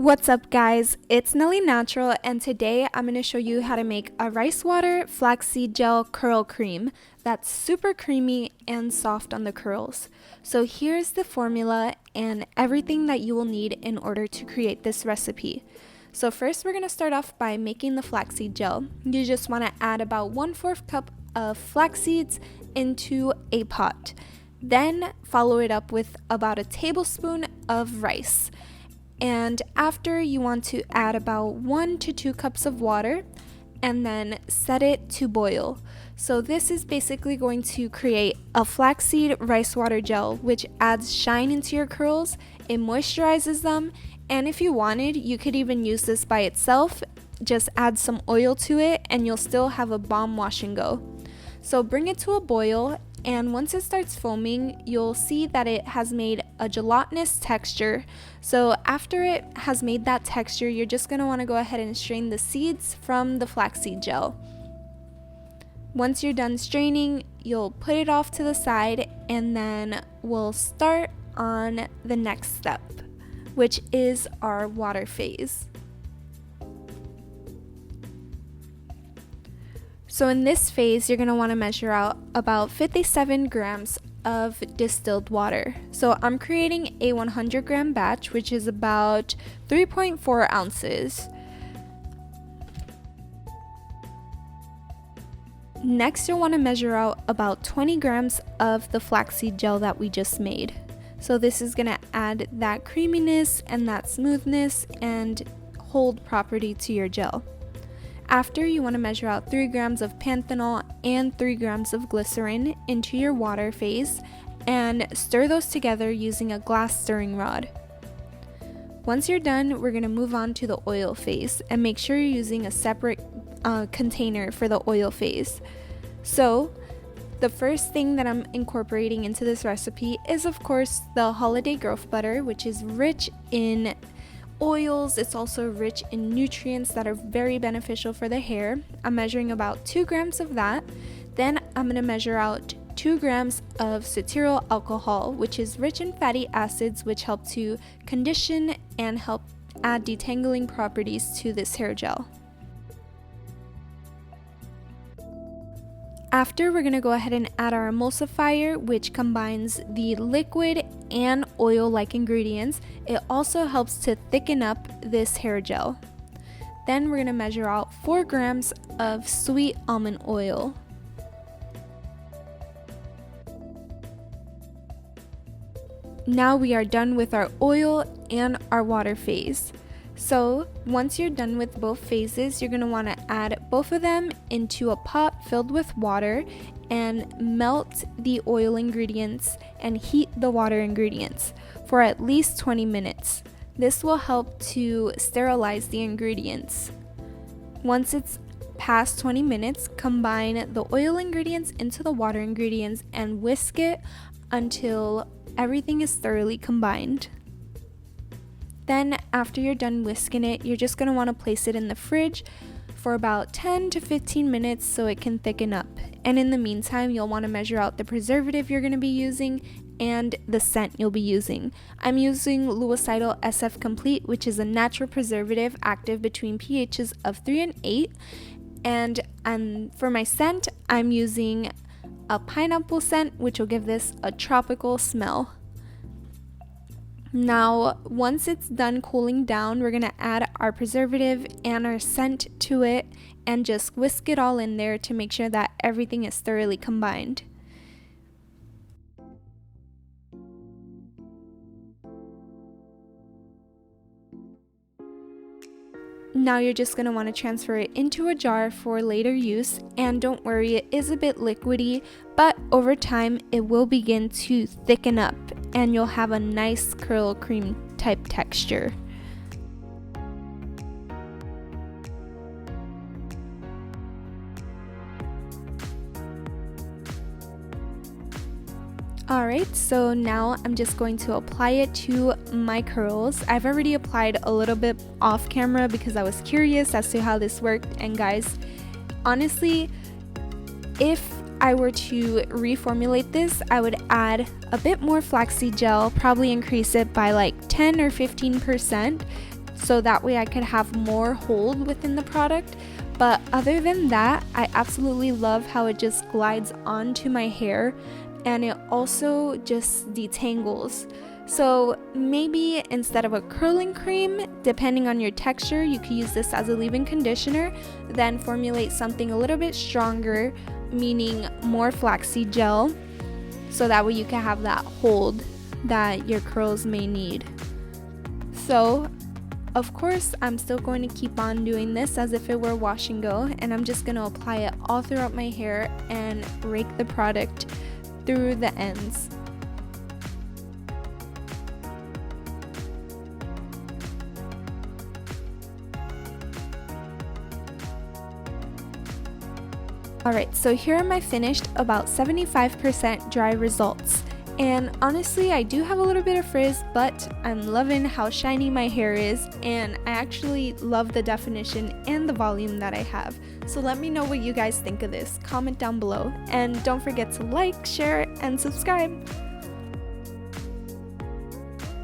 What's up guys, it's Nely Natural and today I'm going to show you how to make a rice water flaxseed gel curl cream that's super creamy and soft on the curls. So here's the formula and everything that you will need in order to create this recipe. So first we're going to start off by making the flaxseed gel. You just want to add about 1/4 cup of flax seeds into a pot. Then follow it up with about a tablespoon of rice. And after, you want to add about 1 to 2 cups of water and then set it to boil. So this is basically going to create a flaxseed rice water gel, which adds shine into your curls, it moisturizes them, and if you wanted, you could even use this by itself. Just add some oil to it and you'll still have a bomb wash and go. So bring it to a boil, and once it starts foaming, you'll see that it has made a gelatinous texture. So after it has made that texture, you're just going to want to go ahead and strain the seeds from the flaxseed gel. Once you're done straining, you'll put it off to the side, and then we'll start on the next step, which is our water phase. So in this phase, you're going to want to measure out about 57 grams of distilled water. So I'm creating a 100 gram batch, which is about 3.4 ounces. Next, you'll want to measure out about 20 grams of the flaxseed gel that we just made. So this is going to add that creaminess and that smoothness and hold property to your gel. After, you want to measure out 3 grams of panthenol and 3 grams of glycerin into your water phase and stir those together using a glass stirring rod. Once you're done, we're going to move on to the oil phase, and make sure you're using a separate container for the oil phase. So the first thing that I'm incorporating into this recipe is, of course, the holiday growth butter, which is rich in oils. It's also rich in nutrients that are very beneficial for the hair. I'm measuring about 2 grams of that. Then I'm going to measure out 2 grams of cetyl alcohol, which is rich in fatty acids, which help to condition and help add detangling properties to this hair gel. After, we're going to go ahead and add our emulsifier, which combines the liquid and oil-like ingredients. It also helps to thicken up this hair gel. Then we're going to measure out 4 grams of sweet almond oil. Now we are done with our oil and our water phase. So once you're done with both phases, you're going to want to add both of them into a pot filled with water and melt the oil ingredients and heat the water ingredients for at least 20 minutes. This will help to sterilize the ingredients. Once it's past 20 minutes, combine the oil ingredients into the water ingredients and whisk it until everything is thoroughly combined. Then after you're done whisking it, you're just going to want to place it in the fridge for about 10 to 15 minutes so it can thicken up. And in the meantime, you'll want to measure out the preservative you're going to be using and the scent you'll be using. I'm using Luicidal SF Complete, which is a natural preservative active between pHs of 3 and 8. And for my scent, I'm using a pineapple scent, which will give this a tropical smell. Now, once it's done cooling down, we're going to add our preservative and our scent to it and just whisk it all in there to make sure that everything is thoroughly combined. Now you're just going to want to transfer it into a jar for later use, and don't worry, it is a bit liquidy, but over time it will begin to thicken up and you'll have a nice curl cream type texture. Alright, so now I'm just going to apply it to my curls. I've already applied a little bit off camera because I was curious as to how this worked, and guys, honestly, if I were to reformulate this, I would add a bit more flaxseed gel, probably increase it by like 10 or 15%, so that way I could have more hold within the product. But other than that, I absolutely love how it just glides onto my hair, and it also just detangles. So maybe instead of a curling cream, depending on your texture, you could use this as a leave-in conditioner, then formulate something a little bit stronger, meaning more flaxseed gel, so that way you can have that hold that your curls may need. So of course, I'm still going to keep on doing this as if it were wash and go, and I'm just going to apply it all throughout my hair and rake the product through the ends. Alright, so here are my finished about 75% dry results. And honestly, I do have a little bit of frizz, but I'm loving how shiny my hair is, and I actually love the definition and the volume that I have. So let me know what you guys think of this. Comment down below, and don't forget to like, share, and subscribe.